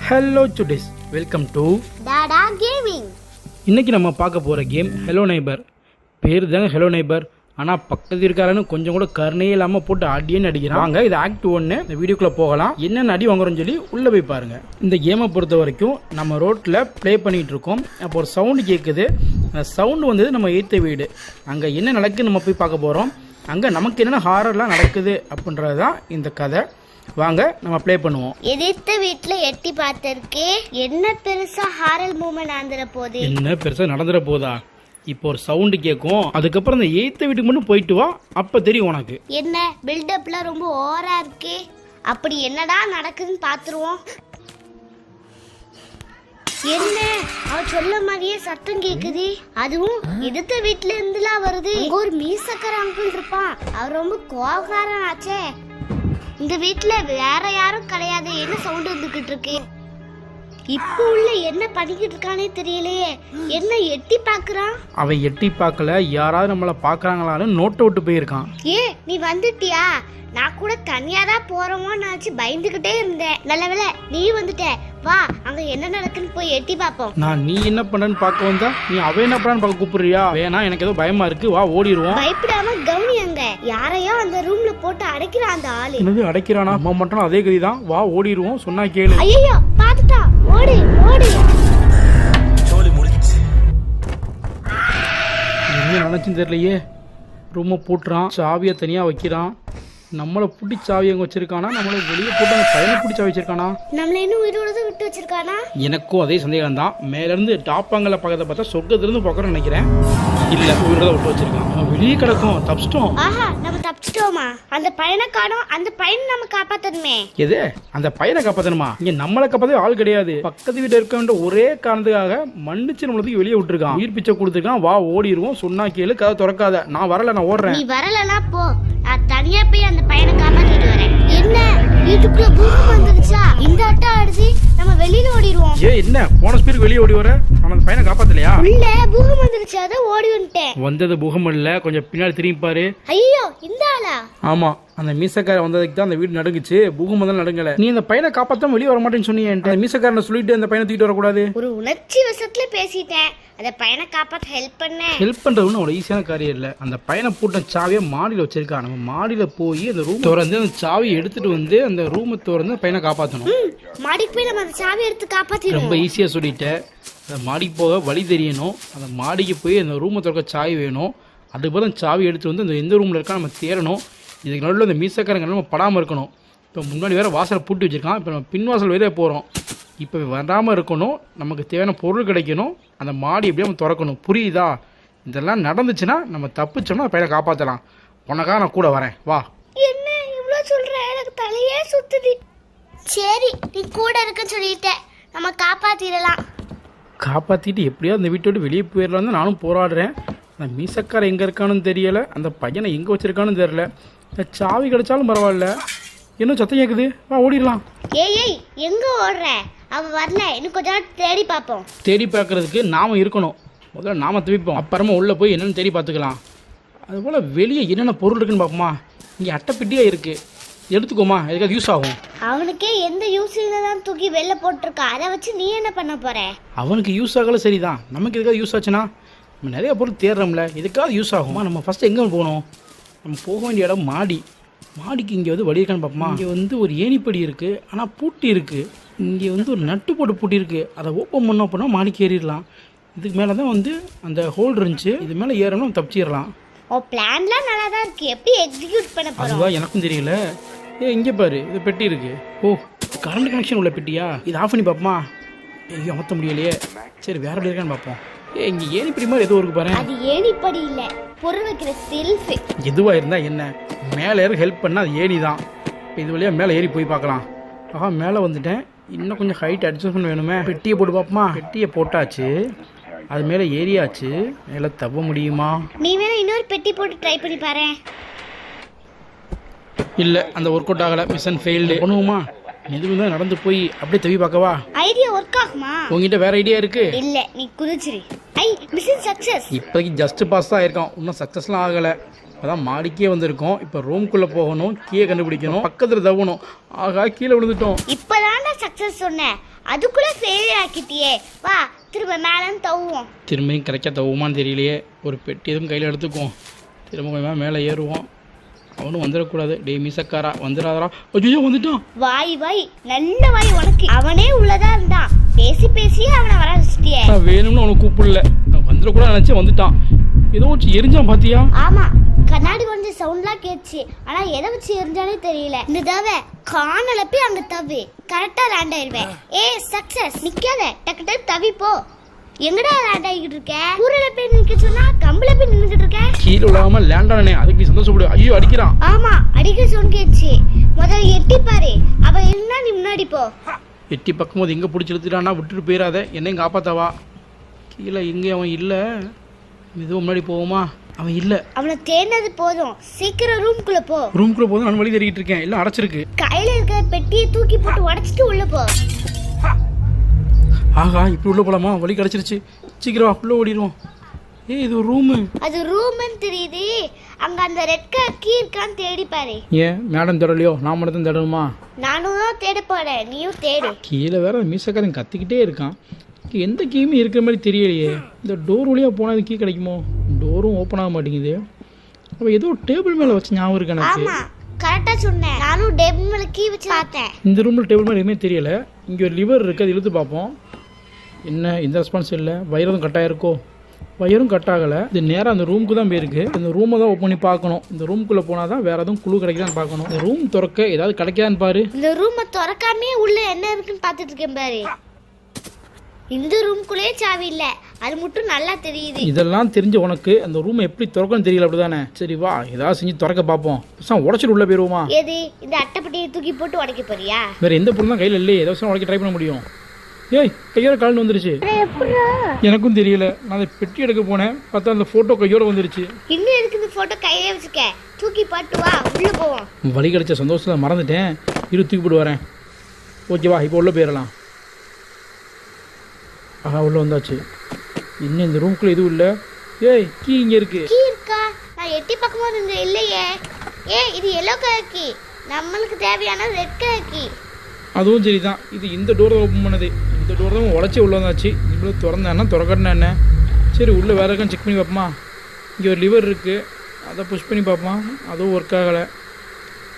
Hello chudis, welcome to Tata gaming. இன்னைக்கு நம்ம பார்க்க போகிற கேம் ஹலோ நெய்பர். பேர் தாங்க ஹலோ நெய்பர், ஆனால் பக்கத்து இருக்காருன்னு கொஞ்சம் கூட கருணையே இல்லாமல் போட்டு அடியேன்னு அடிக்கிறாங்க. வாங்க இது ஆக்ட் 1. இந்த வீடியோக்குள்ளே போகலாம். என்னென்ன அடி வாங்குறோன்னு சொல்லி உள்ளே போய் பாருங்கள். இந்த கேமை பொறுத்த வரைக்கும் நம்ம ரோட்டில் ப்ளே பண்ணிகிட்டு இருக்கோம். அப்போ ஒரு சவுண்டு கேட்குது. அந்த சவுண்டு வந்தது நம்ம எய்த்த வீடு. அங்கே என்ன நடக்குதுன்னு நம்ம போய் பார்க்க போகிறோம். அங்கே நமக்கு என்னென்ன ஹாரர்லாம் நடக்குது அப்படின்றது தான் இந்த கதை. வாங்க நம்ம ப்ளே பண்ணுவோம். எதிர்த்த வீட்டுல எட்டி பார்த்திருக்கே, என்ன பெருசா ஹாரல் மூமெண்ட் ஆந்திர போகுது. என்ன பெருசா நடந்துட போதா? இப்போ ஒரு சவுண்டு கேட்கும். அதுக்கப்புறம் இந்த எய்த்த வீட்டுக்கு மட்டும் போயிட்டு வா, அப்ப தெரியும் உனக்கு. என்ன பில்டப்லாம் ரொம்ப ஓவரா இருக்கே. அப்படி என்னடா நடக்குதுன்னு பாத்துருவோம். என்ன அவ சொல்ல மாதிரியே சத்தம் கேக்குது. அதுவும் எதிர்த்த வீட்டுல இருந்துலாம் வருது. அங்க ஒரு மீசக்கர அங்கிள் இருப்பான். அவர் ரொம்ப கோவக்காரன் ஆச்சே. இந்த வீட்டுல வேற யாரும் கிடையாது. என்ன சவுண்ட் வந்துகிட்டு இருக்கு? இப்போ உள்ள என்ன பண்ணிக்கிட்டு இருக்கானே தெரியலையே. என்ன எட்டி பாக்குறான்? அவன் எட்டி பார்க்கல, யாராவது நம்மள பாக்குறாங்களான்னு நோட்டை விட்டு போயிருக்கான். ஏ நீ வந்துட்டியா? நான் கூட தனியா தான் போறோமோன்னு நினைச்சு பயந்துகிட்டே இருந்தேன். நல்ல வேளை நீ வந்துட்ட. வா அங்க என்ன நடக்குன்னு போய் எட்டி பாப்போம். நான் நீ என்ன பண்றன்னு பார்க்க வந்தா நீ அவ என்ன பண்றான்னு பார்க்க கூப்பிடுறியா? வேணா, எனக்கு ஏதோ பயமா இருக்கு, வா ஓடிடுவோம். பயப்படாம கவனி. அங்க யாரையோ அந்த ரூம்ல போட்டு அடைக்கிறான் அந்த ஆளு. என்னது அடைக்கிறானா? அம்மா மட்டும் அதே கதிதான். வா ஓடிடுவோம், சொன்னா கேளு. ஐயோ பாத்துட்டா, ஓடு ஓடு. என்ன நினைச்சுன்னு தெரியலையே. ரூமை பூட்டுறான், சாவியை தனியா வைக்கிறான். நம்மளை பிடி சாவி அங்கே வச்சிருக்கானா, நம்மளை வெளியே போட்டு அந்த பையனை பிடி சாவி வச்சிருக்கானா? நம்மள இன்னும் உயிரோட விட்டு வச்சிருக்கானா? எனக்கும் அதே சந்தேகம் தான். மேலேருந்து டாப்பாங்கல பக்கத்தை பார்த்தா சொர்க்கத்திலிருந்து பார்க்கறேன்னு நினைக்கிறேன். இல்ல, உயிரோட விட்டு வச்சிருக்கான். அவன் வெளியே கிடக்கும். தப்பிச்சிட்டோம். ஆஹா, நம்ம தப்பிச்சிட்டோமா? அந்த பையனை காணோம். அந்த பையனை நம்ம காப்பாத்தணுமே. எது? அந்த பையனை காப்பாத்தணுமா? இங்க நம்மளை காப்பாத்தவே ஆள் கிடையாது. பக்கத்து வீட்டுல இருக்க வேண்டிய ஒரே காரணத்துக்காக மன்னிச்சு நம்மளுக்கு வெளியே விட்டுருக்கான். உயிர் பிச்சை கொடுத்துருக்கான். வா ஓடிடுவோம், சொன்னா கேளு, கதை திறக்காத. நான் வரல, நான் ஓடுறேன். நீ வரலனா போ, நான் தனியா போய் அந்த பையனை காப்பாத்திட்டு வரேன். என்ன வீட்டுக்குள்ள பூகம் வந்துருச்சா? இந்த அட்டா அடிச்சு நம்ம வெளியில ஓடிடுவோம். ஏ என்ன போன ஸ்பீடுக்கு வெளியே ஓடி வர? அந்த பையனை காப்பாத்தலையா? உள்ள பூகம் வந்துருச்சு, அத ஓடி வந்துட்டேன். வந்தது பூகம் இல்ல, கொஞ்சம் பின்னாடி திரும்பி பாரு. ஐயோ இந்த ஆளா? ஆமா, அந்த மீசக்கார வந்ததுக்கு தான் அந்த வீடு நடுங்குச்சு. பூகம் தான் நடுங்கல. நீ அந்த பையனை காப்பாத்தாம வெளியே வர மாட்டேன்னு சொன்னீங்க. அந்த மீசக்காரனை சொல்லிட்டு அந்த பையனை தூக்கிட்டு வரக்கூடாது. ஒரு உணர்ச்சி வசத்துல பேசிட்டேன். அந்த பையனை காப்பாத்த ஹெல்ப் பண்ண. ஹெல்ப் பண்றது ஒரு ஈஸியான காரியம் இல்ல. அந்த பையனை பூட்ட சாவியை மாடியில வச்சிருக்கான். நம்ம மாடியில போய் அந்த ரூம் திறந்து அந்த சாவியை எடுத்துட்டு வந்து அந்த ரூமை திறந்து பையனை காப்பாற்றணும். மாடிக்கு போய் நம்ம அந்த சாவி எடுத்து காப்பாத்திடுவோம். ரொம்ப ஈஸியா சொல்லிட்டேன். அந்த மாடிக்கு போக வழி தெரியணும். அந்த மாடிக்கு போய் அந்த ரூமை திறக்க சாவி வேணும். அதுக்கு போல அந்த சாவி எடுத்து வந்து அந்த எந்த ரூம்ல இருக்கா நம்ம தேடணும். இதுக்கு நடுவில் அந்த மீசக்காரங்க நம்ம படாமல் இருக்கணும். இப்போ முன்னாடி வேற வாசலை பூட்டி வச்சிருக்கான். இப்போ நம்ம பின்வாசல் வேற போகிறோம். இப்போ வராமல் இருக்கணும். நமக்கு தேவையான பொருள் கிடைக்கணும். அந்த மாடி எப்படியும் நம்ம திறக்கணும். புரியுதா? இதெல்லாம் நடந்துச்சுன்னா நம்ம தப்பிச்சோம்னா பையனை காப்பாற்றலாம். உனக்காக நான் கூட வரேன், வா. என்ன இவ்வளோ சொல்ற? எனக்கு தலையே சுத்துது. சரி, நீ கூட இருக்குன்னு சொல்லிட்டேன், நம்ம காப்பாத்திடலாம். காப்பாற்றிட்டு எப்படியோ அந்த வீட்டை விட்டு வெளியே போயிடலாம் தான் நானும் போராடுறேன். அந்த மீசக்காரன் எங்கே இருக்கான்னு தெரியலை. அந்த பையனை எங்கே வச்சிருக்கான்னு தெரியல. இந்த சாவி கிடைச்சாலும் பரவாயில்ல. இன்னும் சத்தம் கேட்குது, வா ஓடிடலாம். ஏய் எங்க ஓடுற? அவ வரல, இன்னும் கொஞ்ச நேரம் தேடி பார்ப்போம். தேடி பார்க்கறதுக்கு நாம இருக்கணும். முதல்ல நாம தவிப்போம், அப்புறமா உள்ளே போய் என்னென்னு தேடி பார்த்துக்கலாம். அதுபோல் வெளியே என்னென்ன பொருள் இருக்குன்னு பார்ப்போமா. இங்கே அட்டைப்பெட்டியாக இருக்குது, எடுத்துக்கோமா, எதுக்காக யூஸ் ஆகும். அவனுக்கே எந்த யூஸ் தான் தூக்கி வெளில போட்டிருக்கா. அதை வச்சு நீ என்ன பண்ண போற? அவனுக்கு யூஸ் ஆகல, சரிதான். நமக்கு எதுக்காக யூஸ் ஆச்சுன்னா நம்ம நிறைய பொருள் தேடுறோம்ல, இதுக்காக யூஸ் ஆகுமா. நம்ம ஃபஸ்ட்டு எங்கே போகணும்? நம்ம போக வேண்டிய இடம் மாடி. மாடிக்கு இங்கே வந்து வழி இருக்கான்னு பார்ப்போமா. இங்கே வந்து ஒரு ஏணிப்படி இருக்குது, ஆனால் பூட்டி இருக்குது. இங்கே வந்து ஒரு நட்டு போட்டு பூட்டி இருக்குது. அதை ஓப்பன் பண்ணோம் அப்படின்னா மாடிக்கு ஏறிடலாம். இதுக்கு மேலே தான் வந்து அந்த ஹோல்டு இருந்துச்சு. இது மேலே ஏறணும், தப்பிச்சிடலாம். ஓ, பிளான்லாம் நல்லா தான் இருக்கு. எப்படி எக்ஸிக்யூட் பண்ண போறோம்? அதுவா எனக்கும் தெரியல. இங்கே பாரு, இது பெட்டி இருக்கு. ஓ, கரண்ட் கனெக்ஷன் உள்ள பெட்டியா? இது ஆஃப் பண்ணி பார்ப்போமா. ஐயோ அமர்த்த முடியலையே. சரி, வேற எப்படி இருக்கான்னு பார்ப்போம். இங்கே ஏணிப்படி மாதிரி எதுவும் இருக்கு பாரு. அது ஏணிப்படி இல்ல, பொருள் வைக்கிற செல்ஃப். எதுவா இருந்தா என்ன, மேலே ஏற ஹெல்ப் பண்ணா அது ஏணி தான். இப்போ இது வழியா மேலே ஏறி போய் பார்க்கலாம். ஆஹா, மேலே வந்துட்டேன். இன்னும் கொஞ்சம் ஹைட் அட்ஜஸ்ட் பண்ண வேணுமே. பெட்டியை போட்டு பார்ப்போமா. பெட்டியை போட்டாச்சு, அது மேலே ஏறியாச்சு. மேலே தவ முடியுமா? நீ வேணா இன்னொரு பெட்டி போட்டு ட்ரை பண்ணி பாரு. இல்லை, அந்த ஒர்க் அவுட் ஆகலை. Mission failed. பண்ணுவோமா? எதுவும் தான் நடந்து போய் அப்படியே தவி பார்க்கவா. ஐடியா ஒர்க் ஆகுமா? உங்ககிட்ட வேற ஐடியா இருக்கு? இல்ல, நீ குதிச்சிரு. ஐ, மிஷன் சக்சஸ். இப்போதைக்கு ஜஸ்ட் பாஸ் தான் ஆயிருக்கோம், இன்னும் சக்சஸ்லாம் ஆகலை. அதான் மாடிக்கே வந்திருக்கோம். இப்போ ரூம்குள்ளே போகணும், கீழே கண்டுபிடிக்கணும், பக்கத்தில் தவணும். ஆகா கீழே விழுந்துட்டோம். இப்பதான்டா சக்சஸ் சொன்னேன், அதுக்குள்ள ஃபெயிலியர் ஆக்கிட்டியே. வா திரும்ப மேலே தவுவோம். திரும்பியும் கிடைக்க தவுமான்னு தெரியலையே. ஒரு பெட்டி எதுவும் கையில் எடுத்துக்குவோம். திரும்ப கொஞ்சமாக மேலே ஏறுவோம். அவனும் வந்துடக்கூடாது. டே மீசக்காரா வந்துடாதரா. ஐயோ வந்துட்டான். வாய் வாய் நல்ல வாய் உனக்கு. அவனே உள்ளதா இருந்தான், பேசி பேசியே அவனை வர வச்சுட்டியே. நான் வேணும்னு அவனை கூப்பிடல, நான் வந்துடக்கூடாது நினச்சே வந்துட்டான். ஏதோ வச்சு எரிஞ்சான் பாத்தியா? ஆமா, கண்ணாடி வந்து சவுண்ட்லாம் கேட்டுச்சு. ஆனா எதை வச்சு எரிஞ்சானே தெரியல. இந்த தடவை காணல போய் அங்க தவி கரெக்டா லேண்ட் ஆயிடுவேன். ஏ சக்சஸ், நிக்காத, டக்கு டக்கு தவி போ. எங்கடா லேண்ட் ஆகிட்டு இருக்க? கூரையில போய் நிக்க சொன்னா கம்பள போய் நின்னுகிட்டு இருக்க. கீழே விழாம லேண்ட் ஆனே, அதுக்கு நீ சந்தோஷப்படு. ஐயோ அடிக்கிறான். ஆமா அடிக்க சவுண்ட் கேட்டுச்சு. முதல்ல எட்டி பாரு, அவன் இருந்தா நீ முன்னாடி போ. எட்டி பக்கம் போது எங்க பிடிச்சி எடுத்துட்டான்னா விட்டுட்டு போயிடாத, என்னையும் காப்பாத்தவா. கீழே எங்கே அவன் இல்லை. இதுவும் முன்னாடி போவோமா? அவன் இல்லை. அவனை தேடினது போதும், சீக்கிரம் ரூம்குள்ள போ. ரூம்குள்ள போதும், நான் வழி தேடிட்டு இருக்கேன். எல்லாம் அடைச்சிருக்கு. கையில இருக்கிற பெட்டியை தூக்கி போட்டு உடைச்சிட்டு உள்ள போ. ஆகா இப்படி உள்ள போலாமா? வழி கிடைச்சிருச்சு. சீக்கிரம் உள்ள ஓடிடுவோம். ஏய் இது ஒரு ரூமு. அது ரூம்னு தெரியுது. அங்க அந்த ரெட் கலர் கீ இருக்கான்னு தேடி பாரு. ஏன் மேடம் தேடலையோ? நான் மட்டும் தான் தேடணுமா? நானும் தான் தேட போறேன், நீயும் தேடு. கீழே வேற மீசக்காரன் கத்திக்கிட்டே இருக்கான். எந்த கீயுமே இருக்கிற மாதிரி தெரியலையே. இந்த டோர் வழியாக போனால் கீ கிடைக்குமோ? டோரும் ஓப்பன் ஆக மாட்டேங்குது. அப்போ ஏதோ டேபிள் மேலே வச்சு ஞாபகம் இருக்கு எனக்கு. ஆமா கரெக்டா சொன்னேன், நானும் டேபிள் மேல கீ வச்சு பார்த்தேன். இந்த ரூமில் டேபிள் மேலே எதுவுமே தெரியல. இங்கே ஒரு லிவர் இருக்குது, அது இழுத்து பார்ப்போம். என்ன இந்த ரெஸ்பான்ஸ் இல்லை. வயரும் கட் ஆகிருக்கோ? வயரும் கட் ஆகலை. இது நேராக அந்த ரூமுக்கு தான் போயிருக்கு. இந்த ரூமை தான் ஓப்பன் பண்ணி பார்க்கணும். இந்த ரூமுக்குள்ளே போனால் தான் வேறு எதுவும் குழு கிடைக்குதான்னு பார்க்கணும். இந்த ரூம் திறக்க ஏதாவது கிடைக்காதான்னு பாரு. இந்த ரூமை திறக்காமே உள்ள என்ன இருக்குன்னு பார்த்துட்டு இருக்கேன் பாரு. இந்த ரூம்குள்ளே சாவி இல்ல, அது மட்டும் நல்லா தெரியுது. இதெல்லாம் தெரிஞ்ச உனக்கு அந்த ரூம் எப்படி திறக்கணும் தெரியல அப்படிதானே? சரி வா ஏதாவது செஞ்சு திறக்க பார்ப்போம். உடச்சிட்டு உள்ள போயிருவோமா? எது இந்த அட்டைப்பட்டியை தூக்கி போட்டு உடைக்க போறியா? வேற எந்த பொருள் தான் கையில் இல்லையே, ஏதாவது உடைக்க ட்ரை பண்ண முடியும். ஏய் கையோட கால்னு வந்துருச்சு. எனக்கும் தெரியல. நான் அதை பெட்டி எடுக்க போனேன், பார்த்தா அந்த போட்டோ கையோட வந்துருச்சு. இன்னும் எதுக்கு இந்த போட்டோ கையிலே வச்சுக்க? தூக்கி போட்டு வா உள்ள போவோம். வழி கிடைச்ச சந்தோஷத்தில் மறந்துட்டேன். இரு தூக்கி போட்டு வரேன். ஓகேவா இப்போ உள்ள போயிடலாம். ஆஹா உள்ள வந்தாச்சு. இன்னும் இந்த ரூம்குள்ள எதுவும் இல்லை. ஏய் கீ இங்க இருக்கு. கீ இருக்கா? நான் எட்டி பக்கமா இங்க இல்லையே. ஏய் இது எல்லோ கலர் கீ, நம்மளுக்கு தேவையான ரெட் கலர் கீ. அதுவும் சரிதான். இது இந்த டோர் தான் ஓப்பன் பண்ணது. இந்த டோர் தான் உடச்சி உள்ள வந்தாச்சு. இவ்வளோ திறந்தானா திறக்கட்டா என்ன? சரி உள்ளே வேறு இருக்கான்னு செக் பண்ணி பார்ப்போமா? இங்கே ஒரு லிவர் இருக்குது, அதை புஷ் பண்ணி பார்ப்போம். அதுவும் ஒர்க் ஆகலை.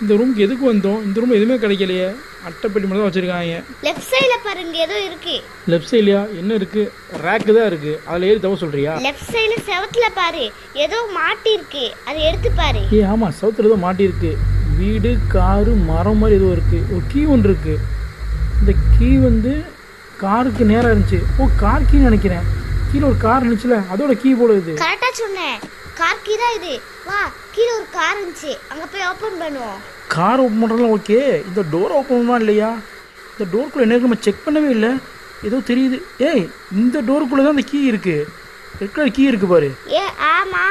இந்த ரூமுக்கு எதுக்கு வந்தோம்? இந்த ரூம் எதுவுமே கிடைக்கலையே. அட்டைப்பெட்டி மட்டும் தான் வச்சுருக்காங்க. லெஃப்ட் சைடில் பாருங்க ஏதோ இருக்கு. லெஃப்ட் சைட்லையா? என்ன இருக்குது? ரேக்கு தான் இருக்குது. அதில் ஏறி தவ சொல்கிறியா? லெஃப்ட் சைடில் செவத்தில் பாரு, ஏதோ மாட்டி இருக்கு, அதை எடுத்து பாரு. ஏ ஆமாம் செவத்தில் ஏதோ மாட்டி இருக்கு. வீடு காரு மரம் மாதிரி ஏதோ இருக்குது. ஒரு கீ ஒன்று இருக்குது. இந்த கீ வந்து காருக்கு நேராக இருந்துச்சு. ஓ கார் கீன்னு நினைக்கிறேன். கீழே ஒரு கார் இருந்துச்சுல, அதோட கீ போல இது. கரெக்டாக சொன்னேன், கார் கீ தான் இது. வா கீழே ஒரு கார் இருந்துச்சு, அங்கே போய் ஓப்பன் பண்ணுவோம். கார் ஓப்பன் பண்ணுறதுலாம் ஓகே. இந்த டோர் ஓப்பன் பண்ணுமா இல்லையா? இந்த டோருக்குள்ளே என்ன நம்ம செக் பண்ணவே இல்லை. ஏதோ தெரியுது. ஏய் இந்த டோருக்குள்ளே தான் அந்த கீ இருக்குது. ரெட் கலர் கீ இருக்குது பாரு. ஏ ஆமா,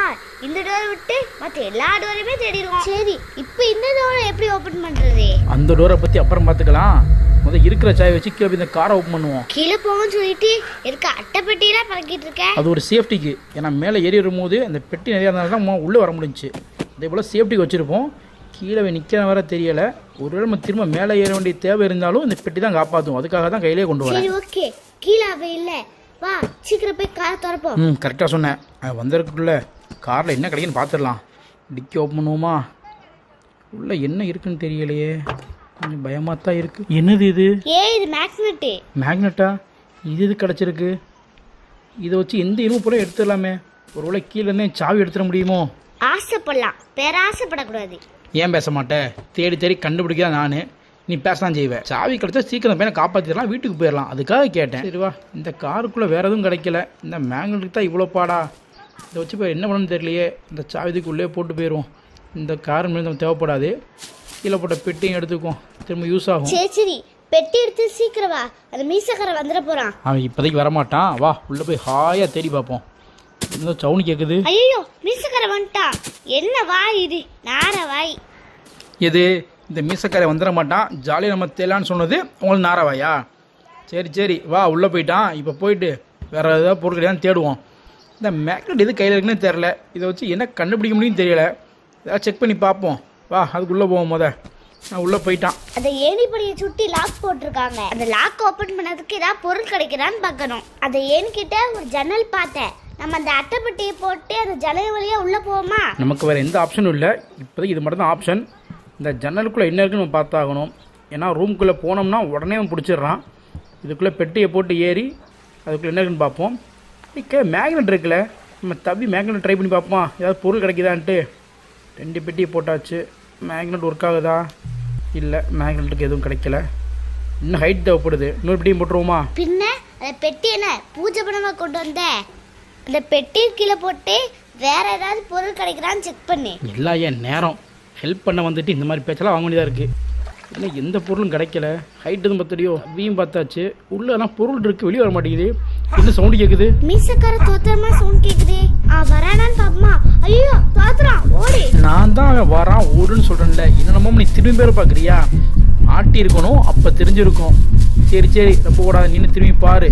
இந்த டோர் விட்டு மற்ற எல்லா டோரையுமே தேடிடுவோம். சரி இப்போ இந்த டோரை எப்படி ஓப்பன் பண்ணுறது? அந்த டோரை பற்றி அப்புறம் பார்த்துக்கலாம். முதல் இருக்கிற சாய் வச்சு கீழே இந்த காரை ஓப்பன் பண்ணுவோம். கீழே போவோம்னு சொல்லிட்டு இருக்க அட்டைப்பெட்டியெல்லாம் பறக்கிட்டு இருக்கேன். அது ஒரு சேஃப்டிக்கு. ஏன்னா மேலே ஏறி வரும்போது அந்த பெட்டி நிறையா இருந்தாலும் தான் உள்ளே வர முடிஞ்சிச்சு. அதே போல் சேஃப்டிக்கு வச்சுருப்போம். கீழே நிற்கிற வர தெரியலை. ஒருவேளை நம்ம திரும்ப மேலே ஏற வேண்டிய தேவை இருந்தாலும் இந்த பெட்டி தான் காப்பாற்றும். அதுக்காக தான் கையிலே கொண்டு வரேன். சரி ஓகே, கீழே அவ இல்லை, வா சீக்கிரம் போய் காரை திறப்போம். கரெக்டாக சொன்னேன். வந்திருக்குள்ள காரில் என்ன கிடைக்குன்னு பார்த்துடலாம். டிக்கி ஓப்பன் பண்ணுவோமா? உள்ளே என்ன இருக்குன்னு தெரியலையே, கொஞ்சம் பயமாக தான் இருக்குது. என்னது இது? இது மேக்னெட்டு. மேக்னெட்டா? இது கிடச்சிருக்கு. இதை வச்சு எந்த இரும்பு பொருளும் எடுத்துடலாமே. ஒருவேளை கீழே இருந்தே சாவி எடுத்துட முடியுமோ? ஆசைப்படலாம், பேராசைப்படக்கூடாது. ஏன் பேச மாட்டேன்? தேடி தேடி கண்டுபிடிக்கிறா நான். நீ பேசலாம் செய்வேன். சாவி கிடைச்சா சீக்கிரம் பையனை காப்பாற்றிடலாம், வீட்டுக்கு போயிடலாம். அதுக்காக கேட்டேன். சரிவா, இந்த காருக்குள்ளே வேறு எதுவும் கிடைக்கல. இந்த மேக்னெட்டுக்கு தான் இவ்வளோ பாடா. இதை வச்சு இப்போ என்ன பண்ணணும்னு தெரியலையே. இந்த சாவிக்கு உள்ளே போட்டு போயிடுவோம். இந்த கார் மேலே நம்ம தேவைப்படாது. கீழே போட்ட பெட்டியும் எடுத்துக்கும், திரும்ப யூஸ் ஆகும். சரி சரி பெட்டி எடுத்து சீக்கிரம் வா, அந்த மீசக்கார வந்துட போகிறான். அவன் இப்போதைக்கு வரமாட்டான். வா உள்ளே போய் ஹாயாக தேடி பார்ப்போம். இந்த சவுனி கேட்குது. ஐயோ மீசக்கார வந்துட்டான். என்ன வாய் இது, நார வாய். எது? இந்த மீசக்காரை வந்துட மாட்டான். ஜாலியாக நம்ம தேலான்னு சொன்னது உங்களுக்கு நாராவாயா? சரி சரி வா உள்ளே போயிட்டான். இப்போ போயிட்டு வேறு ஏதாவது பொருட்கள் தான் தேடுவோம். இந்த மேக்னெட் எது கையில் இருக்குன்னு தெரில. இதை வச்சு என்ன கண்டுபிடிக்க முடியும்னு தெரியல. ஏதாவது செக் பண்ணி பார்ப்போம். வா அதுக்குள்ளே போவோம். நான் உள்ளே போயிட்டான். அந்த ஏணிப்படியை சுற்றி லாக் போட்டிருக்காங்க. அந்த லாக் ஓபன் பண்ணதுக்கு ஏதாவது பொருள் கிடைக்குதான்னு பார்க்கணும். அந்த ஏணிக்கிட்ட ஒரு ஜன்னல் பார்த்தேன். நம்ம அந்த அட்டைப்பட்டியை போட்டு அந்த ஜன்னல் வழியா உள்ள போவோமா? நமக்கு வேறு எந்த ஆப்ஷனும் இல்லை. இப்போதைக்கு இது மட்டும் தான் ஆப்ஷன். இந்த ஜன்னலுக்குள்ளே என்ன இருக்குன்னு நம்ம பார்த்தாகணும். ஏன்னா ரூமுக்குள்ளே போனோம்னா உடனே அவன் பிடிச்சிடுறான். இதுக்குள்ளே பெட்டியை போட்டு ஏறி அதுக்குள்ளே என்ன இருக்குன்னு பார்ப்போம். மேக்னெட் இருக்குல்ல, நம்ம தம்பி மேக்னெட் ட்ரை பண்ணி பார்ப்போம். ஏதாவது பொருள் கிடைக்குதான்ட்டு. 2 பெட்டியை போட்டாச்சு. மேக்னெட் ஒர்க் ஆகுதா? இல்லை, மேக்னெட்டுக்கு எதுவும் கிடைக்கல. இன்னும் ஹைட் தேவைப்படுது. இன்னொரு பெட்டியும் போட்டுருவோமா? பின்ன அந்த பெட்டி என்ன பூஜை பண்ணவா கொண்டு வந்த? அந்த பெட்டி கீழே போட்டு வேற ஏதாவது பொருள் கிடைக்குதான்னு செக் பண்ணு. எல்லாம் ஏன் நேரம் ஹெல்ப் பண்ண வந்துட்டு இந்த மாதிரி பேச்செல்லாம் வாங்க வேண்டியதாக இருக்குது. இன்னும் எந்த பொருளும் கிடைக்கல. ஹைட் எதுவும் பார்த்துடியோ? வீயும் பார்த்தாச்சு. உள்ள ஆனால் பொருள் இருக்குது, வெளியே வர மாட்டேங்குது. என்ன சவுண்டு கேட்குது? மீசக்கார தோத்திரமா சவுண்ட் கேக்குதே. வரானான்னு பாப்பமா? ஐயோ தோத்துறான், ஓடி. நான் தான் அவன் வரான் ஓடுன்னு சொல்கிறேன்ல. என்னென்னமோ நீ திரும்பி பேர பார்க்குறியா? மாட்டி இருக்கணும், அப்போ தெரிஞ்சிருக்கும். சரி ரொம்ப கூடாது, நின்று திரும்பி பாரு.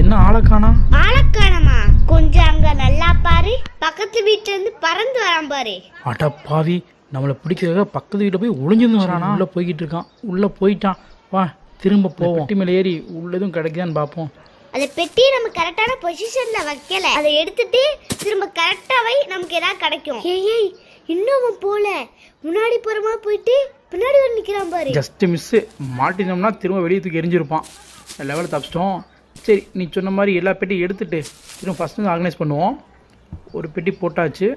என்ன ஆளக்கானா? ஆளக்கானமா? கொஞ்சம் அங்க நல்லா பாரு. பக்கத்து வீட்டுல இருந்து பறந்து வரான் பாரு. அட பாவி, நம்மளை பிடிக்கிறதுக்காக பக்கத்து வீட்டில் போய் ஒளிஞ்சிருந்து வரானா? உள்ளே போய்கிட்டு இருக்கான். உள்ளே போயிட்டான். வா திரும்ப போவோம். பெட்டி மேலே ஏறி உள்ள எதுவும் கிடைக்குதான்னு பார்ப்போம். அந்த பெட்டியை நம்ம கரெக்டான பொசிஷன்ல வைக்கல. அதை எடுத்துட்டு திரும்ப கரெக்டா வை, நமக்கு ஏதாவது கிடைக்கும். ஏய் இன்னும் போல, முன்னாடி போறமா போயிட்டு பின்னாடி வந்து நிக்கிறான் பாரு. Just miss. மாட்டினோம்னா திரும்ப வெளியே தூக்கி எரிஞ்சிருப்பான். லெவலில் தப்பிச்சிட்டோம். சரி, நீ சொன்ன மாதிரி எல்லா பெட்டியும் எடுத்துட்டு திரும்ப ஃபஸ்ட்டு ஆர்கனைஸ் பண்ணுவோம். ஒரு பெட்டி போட்டாச்சு.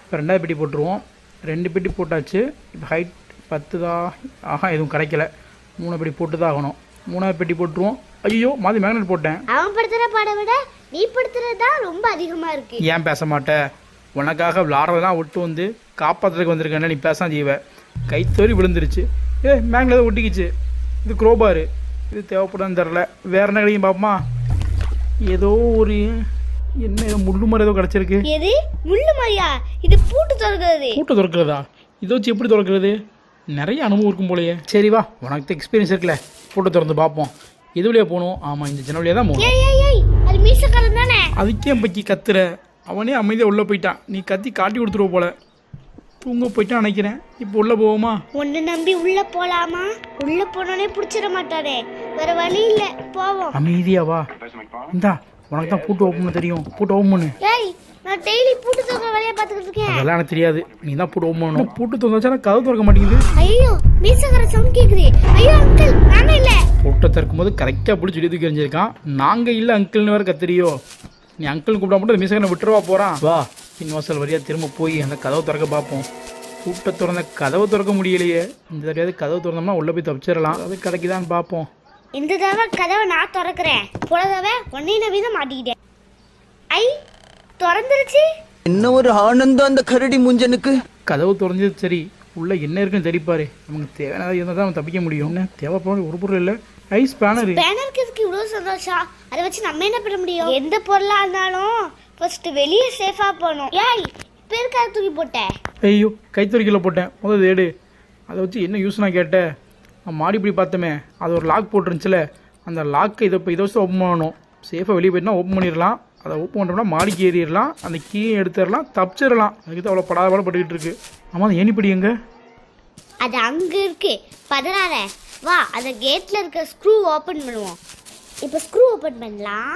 இப்போ 2வது பெட்டி போட்டுருவோம். 2 பெட்டி போட்டாச்சு. இப்போ ஹைட் 10 தான். எதுவும் கிடைக்கல. 3 பெட்டி போட்டு தான் ஆகணும். 3வது பெட்டி போட்டுருவோம். ஐயோ மாதிரி மேக்னெட் போட்டேன். அவன் படுத்துற பாட விட நீ படுத்துறது தான் ரொம்ப அதிகமா இருக்கு. ஏன் பேச மாட்டேன்? உனக்காக விளாட்றதெல்லாம் விட்டு வந்து காப்பாற்றுறதுக்கு வந்திருக்கேன். நீ பேச ஜீவ. கைத்தோறி விழுந்துருச்சு. மேக்னெட் தான் ஒட்டிக்கிச்சு. இது குரோபாரு. இது தேவைப்படான்னு தெரில. வேற என்ன கிடைக்கும் பார்ப்போமா? ஏதோ ஒரு என்ன முள்ளு மாதிரி ஏதோ கிடச்சிருக்கு. எது முள்ளு மாதிரியா? இது பூட்டு திறக்கிறது. பூட்டு திறக்கிறதா? இதை வச்சு எப்படி திறக்கிறது? நிறைய அனுபவம் இருக்கும் போலயே. சரி வா, உனக்கு எக்ஸ்பீரியன்ஸ் இருக்குல்ல, பூட்டு திறந்து பார்ப்போம். எது வழியா போகணும்? ஆமாம், இந்த ஜன்னல் வழியாக தான் போகணும். ஏய் அது மீசக்காரன் தானே? அதுக்கே பக்கி கத்துற. அவனே அமைதியாக உள்ளே போயிட்டான். நீ கத்தி காட்டி கொடுத்துருவ போல. தூங்க போயிட்டான் நினைக்கிறேன். இப்போ உள்ளே போவோமா? ஒன்னு நம்பி உள்ள போலாமா? உள்ள போனோடனே பிடிச்சிட மாட்டாரே. வேற வழி இல்ல, போவோம். அமைதியா வா. இந்தா, உனக்கு தான் பூட்டு ஓப்பன் பண்ண தெரியும். பூட்டு ஓப்பன் பண்ணு. ஏய் நான் டெய்லி பூட்டு திறக்கிற வேலையை பார்த்துக்கிட்டு இருக்கேன். அதெல்லாம் எனக்கு தெரியாது. நீ தான் பூட்டு ஓப்பன் பண்ணணும். பூட்டு திறந்தாச்சா கதவு திறக்க மாட்டேங்குது. ஐயோ மீசக்கார சவுண்ட் கேக்குது. ஐயோ அங்கிள் நாங்க இல்ல. பூட்டை திறக்கும் போது கரெக்டாக பிடிச்சி வெளியே தூக்கி எறிஞ்சிருக்கான். நாங்கள் இல்லை அங்கிள்னு வேற கத்திரியோ. நீ அங்கிள் கூப்பிட மட்டும் மீசக்காரனை விட்டுருவா போகிறான். வா பின்வாசல் வழியா திரும்ப போய் அந்த கதவை திறக்க பார்ப்போம். பூட்டை திறந்த கதவை திறக்க முடியலையே. இந்த தடவையாவது கதவை திறந்தோம்னா உள்ளே போய் தப்பிச்சிடலாம். அது கிடைக்குதான்னு பார்ப்போம். இந்த தடவை கதவை நான் திறக்கிறேன். போன தடவை ஒன்னே நம்பிதான் மாட்டிக்கிட்டேன். ஐ திறந்துருச்சு. என்ன ஒரு ஆனந்தம் அந்த கரடி முஞ்சனுக்கு. கதவு திறந்தது சரி. உள்ள என்ன இருக்குன்னு தெரிப்பாரு. நமக்கு தேவையானதாக இருந்தால் தான் தப்பிக்க முடியும். என்ன தேவைப்பட ஒரு பொருள் இல்லை. Ice banner. பேனருக்கு இதுக்கு இவ்வளவு சந்தோஷம். அதை வச்சு நம்ம என்ன பண்ண முடியும்? எந்த பொருளா இருந்தாலும் ஃபர்ஸ்ட் வெளியே சேஃபா போகணும். ஏய் பேருக்காக தூக்கி போட்டேன். ஐயோ கைத்தறிக்கையில் போட்டேன். முதல் ஏடு அதை வச்சு என்ன யூஸ் நான் கேட்டேன். மாடி இப்படி பார்த்தோமே, அது ஒரு லாக் போட்டுருந்துச்சுல. அந்த லாக்கை இதை வச்சு ஓப்பன் பண்ணணும். சேஃபாக வெளியே போயிட்டுனா ஓப்பன் பண்ணிடலாம். அதை ஓப்பன் பண்ணோம்னா மாடிக்கு ஏறிடலாம். அந்த கீயை எடுத்துடலாம், தப்பிச்சிடலாம். அதுக்கு தான் அவ்வளோ படாத பட்டுக்கிட்டு இருக்கு. ஆமாம், அது ஏணிப்படி எங்க? அது அங்க இருக்கு, பதறாத. வா அந்த கேட்ல இருக்க ஸ்க்ரூ ஓபன் பண்ணுவோம். இப்போ ஸ்க்ரூ ஓபன் பண்ணலாம்.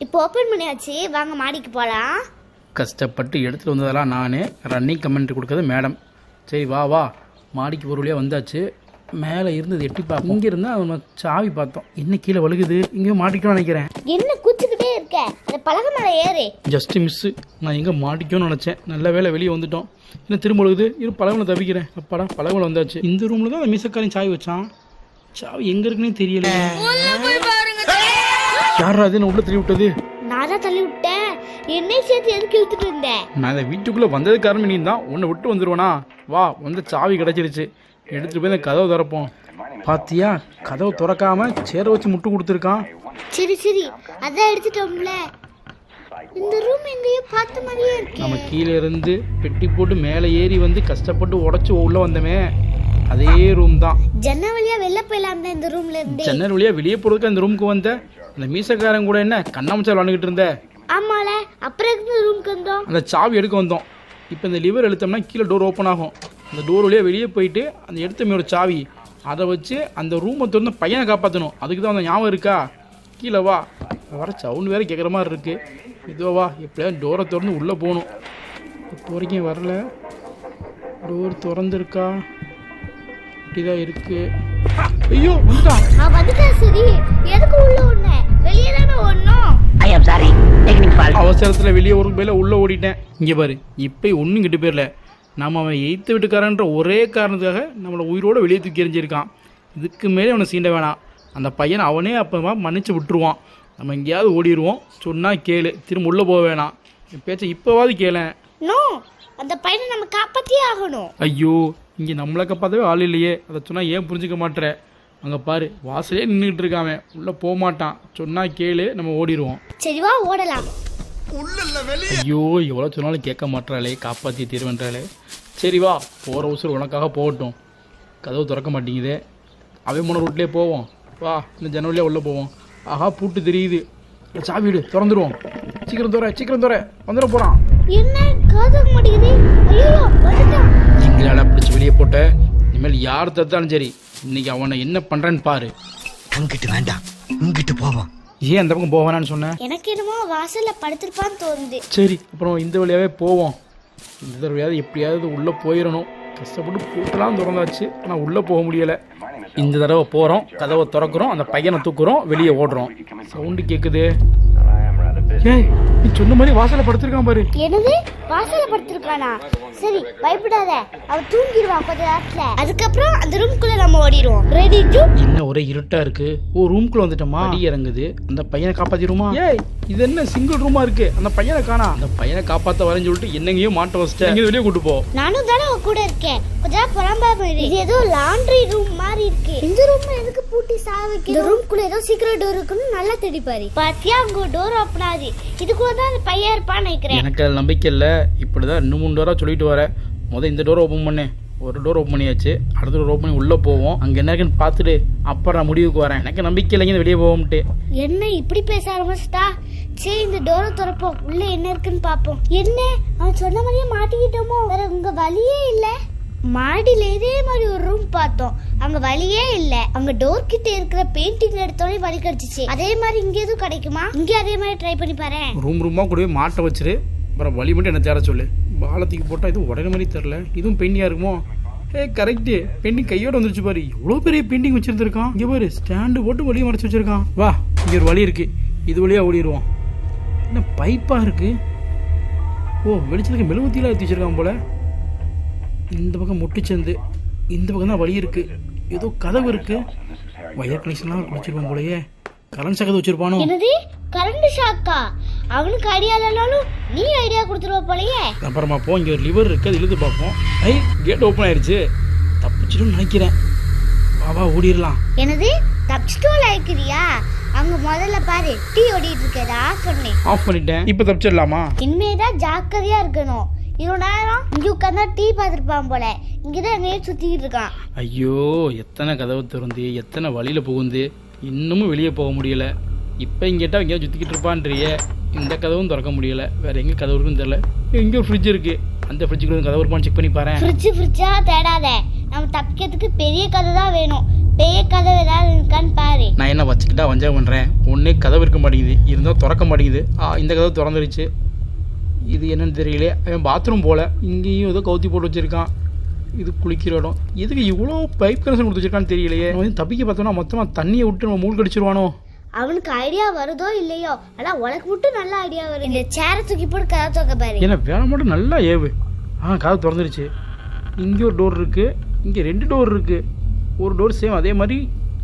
இப்போ ஓபன் பண்ணியாச்சு, வாங்க மாடிக்கு போகலாம். கஷ்டப்பட்டு எடுத்துகிட்டு வந்ததெல்லாம் நான். ரன்னிங் கமெண்ட் கொடுக்குறது மேடம். சரி வா வா, மாடிக்கு ஒரு வழியாக வந்தாச்சு. மேலே இருந்தது எட்டி பார்ப்போம். இங்கே இருந்தால் அவனை சாவி பார்த்தோம். என்ன கீழே வழுகுது? இங்கேயும் மாட்டிக்கணும்னு நினைக்கிறேன். என்ன குச்சிக்கிட்டே இருக்க? அந்த பலகை மேலே ஏறு. Just miss. நான் எங்கே மாட்டிக்கணும்னு நினச்சேன். நல்ல வேலை வெளியே வந்துட்டோம். என்ன திரும்ப வழுகுது? இரு பலகனை தப்பிக்கிறேன். அப்பாடா பலகனை வந்தாச்சு. இந்த ரூமில் தான் அந்த மீசக்காரையும் சாவி வச்சான். சாவி எங்கே இருக்குன்னே தெரியல. யாரா அது உள்ள தள்ளி விட்டது? நான் தான் தள்ளி விட்டேன். என்னை சேர்த்து எதுக்கு இழுத்துட்டு இருந்தேன்? நான் இந்த வீட்டுக்குள்ளே வந்தது காரணம் நீ தான். உன்னை விட்டு வந்துடுவேனா? வா, வந்து சாவி கிடச்சிருச்சு. எடுத்துகிட்டு போய் இந்த கதவை திறப்போம். பாத்தியா, கதவை திறக்காம சேர வச்சு முட்டு கொடுத்துருக்கான். சரி சரி, அதான் எடுத்துட்டோம்ல. இந்த ரூம் எங்கேயோ பார்த்த மாதிரியே இருக்கு. நம்ம கீழே இருந்து பெட்டி போட்டு மேலே ஏறி வந்து கஷ்டப்பட்டு உடச்சி உள்ள வந்தோமே, அதே ரூம் தான். ஜன்னல் வழியா வெளில போயிடலாம் தான் இந்த ரூம்ல இருந்து. ஜன்னல் வழியா வெளியே போறதுக்கு அந்த ரூமுக்கு வந்த. அந்த மீசக்காரன் கூட என்ன கண்ணாமூச்சா விளாண்டுக்கிட்டு இருந்த? ஆமால, அப்புறம் இந்த ரூமுக்கு வந்தோம். அந்த சாவி எடுக்க வந்தோம். இப்போ இந்த லிவர் அழுத்தோம்னா கீழே டோர் ஓப்பன் ஆகும். அந்த டோர் வழியாக வெளியே போயிட்டு அந்த எடுத்தமையோட சாவி அதை வச்சு அந்த ரூமை திறந்து பையனை காப்பாற்றணும். அதுக்கு தான் அந்த ஞாபகம் இருக்கா? கீழே வா. வர சவுண்டு வேறு கேட்குற மாதிரி இருக்குது. இதோ வா, எப்படியாவது டோரை திறந்து உள்ளே போகணும். இப்போ வரைக்கும் வரல. டோர் திறந்துருக்கா? இப்படிதான் இருக்கு. ஐயோ வந்துட்டான். வந்துட்டேன். சரி, எதுக்கு உள்ள ஓடுன? வெளியே தானே ஓடணும். அவசரத்தில் வெளியே ஒரு பேல உள்ளே ஓடிட்டேன். இங்கே பாரு, இப்போ ஒன்றும் கிட்ட போயிடல. நம்ம அவன் எய்த்து விட்டுக்காரன்ற ஒரே காரணத்துக்காக நம்மளை உயிரோடு வெளியே தூக்கி எறிஞ்சிருக்கான். இதுக்கு மேலே அவனை சீண்ட வேணாம். அந்த பையனை அவனே அப்போ மன்னிச்சு விட்டுருவான். நம்ம எங்கேயாவது ஓடிடுவோம். சொன்னால் கேளு, திரும்ப உள்ளே போக வேணாம். என் பேச்சை இப்போவாது கேளேன். நோ, அந்த பையனை நம்ம காப்பாற்றியே ஆகணும். ஐயோ, இங்கே நம்மளை காப்பாற்றவே ஆள் இல்லையே. அதை சொன்னால் ஏன் புரிஞ்சுக்க மாட்டேற? அங்கே பாரு, வாசலே நின்றுட்டு இருக்காம. உள்ளே போக மாட்டான். சொன்னால் கேளு, நம்ம ஓடிடுவோம். சரிவா, ஓடலாம். ஐயோ, எவ்வளோ சொன்னாலும் கேட்க மாட்டாளே, காப்பாற்றி தீர்வன்றாளே. சரி வா, போகிற உசுறு உனக்காக போகட்டும். கதவு திறக்க மாட்டேங்குதே. அவன் போன ரூட்லேயே போவோம். வா, இந்த ஜனவரிலே உள்ளே போவோம். ஆஹா, பூட்டு தெரியுது. சாவி வீடு திறந்துடுவோம். சீக்கிரம் தோற வந்துட போகிறான். என்ன காதுக்க மாட்டேங்குது? ஐயோ, வந்துட்டான். எங்களால் பிடிச்சி வெளியே போட்ட. இனிமேல் யார் தத்தாலும் சரி, இன்னைக்கு அவனை என்ன பண்ணுறேன்னு பாரு. அங்கிட்டு வேண்டாம், இங்கிட்டு போவோம். ஏன் அந்த பக்கம் போவானான்னு சொன்னேன்? எனக்கு என்னமோ வாசல்ல படுத்திருப்பான்னு தோணுது. சரி, அப்புறம் இந்த வழியாகவே போவோம். இந்த தடவையாவது எப்படியாவது உள்ளே போயிடணும். கஷ்டப்பட்டு பூட்டெல்லாம் திறந்தாச்சு, ஆனால் உள்ளே போக முடியலை. இந்த தடவை போகிறோம், கதவை திறக்கிறோம், அந்த பையனை தூக்குறோம், வெளியே ஓடுறோம். சவுண்டு கேட்குது. ஏய், நீ சொன்ன மாதிரி வாசல்ல படுத்திருக்கான் பாரு. என்னது, வாசல்ல படுத்திருக்கானா? சரி, பயப்படாத, அவன் தூங்கிடுவான் கொஞ்ச நேரத்துல. அதுக்கப்புறம் அந்த ரூம்குள்ள நம்ம ஓடிடுவோம். ரெடி டு? என்ன ஒரே இருட்டா இருக்கு. ஓ, ரூம்குள்ள வந்துட்டோமா? அடி இறங்குது. அந்த பையனை காப்பாத்திடுமா? ஏய், இது என்ன சிங்கிள் ரூமா இருக்கு? அந்த பையனை காணா. அந்த பையனை காப்பாத்த வரேன்னு சொல்லிட்டு என்னங்கயோ மாட்ட வச்சிட்டேன். இங்க வெளியே கூட்டு போ. நானும் தானே அவ கூட இருக்கேன். கொஞ்சம் புறம்பாம இரு. இது ஏதோ லாண்ட்ரி ரூம் மாதிரி இருக்கு. இந்த ரூம் எதுக்கு பூட்டி சாவிக்கு? இந்த ரூம்குள்ள ஏதோ சீக்ரெட் டோர் இருக்குன்னு நல்லா தேடி பாரு. பாத்தியா, அங்க டோர் ஓபன் ஆகுது. இதுக்குள்ள தான் அந்த பையன் இருப்பான்னு நினைக்கிறேன். எனக்கு அது நம்பிக்கை இல்ல. இப்படிதான் 2-3 டோரா சொல்லிட்டு வரேன். இந்த டோர் ஓபன் பண்ணேன். ஒரு டோர் ஓப்பன் பண்ணியாச்சு. அடுத்த டோர் ஓப்பன் பண்ணி உள்ளே போவோம். அங்கே என்ன இருக்குன்னு பார்த்துட்டு அப்புறம் நான் முடிவுக்கு வரேன். எனக்கு நம்பிக்கை இல்லைங்க வெளியே போவோம்ட்டு. என்ன இப்படி பேச ஆரம்பிச்சிட்டா? சரி, இந்த டோரை திறப்போம். உள்ள என்ன இருக்குன்னு பார்ப்போம். என்ன, அவன் சொன்ன மாதிரியே மாட்டிக்கிட்டோமோ? வேற உங்க வழியே இல்ல. மாடியில இதே மாதிரி ஒரு ரூம் பார்த்தோம், அங்க வழியே இல்ல. அங்க டோர் கிட்ட இருக்கிற பெயிண்டிங் எடுத்தோடனே வழி கிடைச்சிச்சு. அதே மாதிரி இங்க எதுவும் கிடைக்குமா? இங்க அதே மாதிரி ட்ரை பண்ணி பாரு. ரூமா கூடவே மாட்ட வச்சிரு. அப்புறம் வழி மட்டும் என்ன தேட சொல்லு. பாலத்துக்கு போட்டால் இது உடனே மாதிரி தெரில. இதுவும் பெயிண்டிங்காக இருக்குமோ? கரெக்டு, பெயிண்டிங் கையோட வந்துருச்சு பாரு. எவ்வளோ பெரிய பெயிண்டிங் வச்சிருந்துருக்கான். இங்கே பாரு, ஸ்டாண்டு போட்டு வழியை மறைச்சு வச்சிருக்கான். வா, இங்கே ஒரு வழி இருக்கு, இது வழியாக ஓடிடுவோம். என்ன பைப்பாக இருக்கு? ஓ, வெளிச்சத்துக்கு மெழுகுத்திலாம் ஏற்றி வச்சிருக்கான் போல. இந்த பக்கம் முட்டுச்சந்து, இந்த பக்கம் தான் வழி இருக்கு. ஏதோ கதவு இருக்கு. வயர் கனெக்ஷன்லாம் வச்சிருப்பான் போலயே. கரண்ட் ஷாக் வச்சிருப்பானோ? என்னது, கரண்ட் ஷாக்கா? அவனுக்கு ஐடியா இல்லைனாலும் நீ ஐடியா கொடுத்துருவ போலயே. அப்புறமா போ, இங்க ஒரு லிவர் இருக்கு, அது இழுத்து பார்ப்போம். ஐ, கேட் ஓப்பன் ஆயிடுச்சு. தப்பிச்சிடும் நினைக்கிறேன். வா ஓடிடலாம். என்னது, தப்பிச்சிட்டோம் நினைக்கிறியா? அங்க முதல்ல பாரு, டீ ஓடிட்டு இருக்கேன். ஆஃப் பண்ணிட்டேன். இப்போ தப்பிச்சிடலாமா? இனிமேதான் ஜாக்கிரதையா இருக்கணும். இவ்வளோ நேரம் இங்க உட்காந்தா டீ பார்த்துருப்பான் போல. இங்கதான் எங்கேயே சுத்திக்கிட்டு இருக்கான். ஐயோ, எத்தனை கதவு திறந்து எத்தனை வழியில புகுந்து இன்னமும் வெளியே போக முடியல. இப்போ இங்கேட்டா எங்கேயாவது சுற்றிக்கிட்டு இருப்பான்றிய. இந்த கதவும் திறக்க முடியல. வேற எங்கே கதவு இருக்குன்னு தெரியல. எங்கே ஒரு ஃப்ரிட்ஜ் இருக்கு, அந்த ஃப்ரிட்ஜுக்கு கதவு இருப்பான்னு செக் பண்ணி பாரு. ஃப்ரிட்ஜா தேடாத, நம்ம தப்பிக்கிறதுக்கு பெரிய கதை தான் வேணும். பெரிய கதவு ஏதாவது இருக்கான்னு பாரு. நான் என்ன வச்சுக்கிட்டா வஞ்சகம் பண்ணுறேன். ஒன்றே கதவு இருக்க மாட்டேங்குது, இருந்தால் திறக்க மாட்டேங்குது. இந்த கதவு திறந்துருச்சு. இது என்னன்னு தெரியல. அவன் பாத்ரூம் போல. இங்கேயும் ஏதோ கவுத்தி போட்டு வச்சிருக்கான். இது குளிக்கிற இடம். எதுக்கு இவ்வளோ பைப் கனெக்ஷன் கொடுத்து வச்சிருக்கான்னு தெரியலையே. வந்து தப்பிக்க பார்த்தோம்னா மொத்தமாக தண்ணியை விட்டு நம்ம மூழ்கி அடிச்சிருவானோ? அவனுக்கு ஐடியா வருதோ இல்லையோ, ஆனா உனக்கு மட்டும் நல்ல ஐடியா வரும். இந்த சேரை தூக்கி போட்டு கதவு திறக்க பாரு. ஏன்னா வேலை மட்டும் நல்லா ஏவு. கதவு திறந்துருச்சு. இங்கே ஒரு டோர் இருக்கு, இங்கே 2 டோர் இருக்கு. ஒரு டோர் சேம் அதே மாதிரி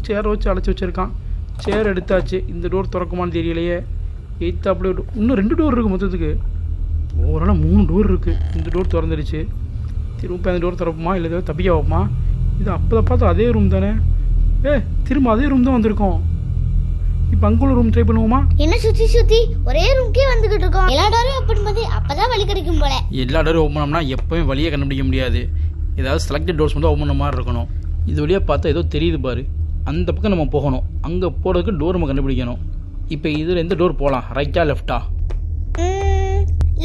சேரை வச்சு அடைச்சி வச்சிருக்கான். சேர் எடுத்தாச்சு. இந்த டோர் திறக்குமான்னு தெரியலையே. எய்த்தாப்புல இன்னும் 2 டோர் இருக்கு மொத்தத்துக்கு. ஓவரால் 3 டோர் இருக்கு. இந்த டோர் திறந்துருச்சு. திரும்ப அந்த டோர் திறப்புமா இல்லை ஏதாவது தப்பிக்க வைப்போமா? இது அப்போ பார்த்தா அதே ரூம் தானே. திரும்ப அதே ரூம் தான் வந்திருக்கோம். இப்போ அங்குள்ள ரூம் ட்ரை பண்ணுவோமா? என்ன சுத்தி ஒரே ரூம்க்கே வந்துகிட்டு இருக்கோம். எல்லா டோரையும் ஓப்பன் பண்ணி அப்பதான் வழி கிடைக்கும் போல. எல்லா டோரையும் ஓப்பன் பண்ணோம்னா எப்பவும் வழியே கண்டுபிடிக்க முடியாது. ஏதாவது செலக்டட் டோர்ஸ் வந்து ஓப்பன் பண்ண மாதிரி இருக்கணும். இது வழியாக பார்த்தா ஏதோ தெரியுது பாரு. அந்த பக்கம் நம்ம போகணும். அங்கே போகிறதுக்கு டோர் நம்ம கண்டுபிடிக்கணும். இப்போ இதில் எந்த டோர் போகலாம்? ரைட்டா லெஃப்டா?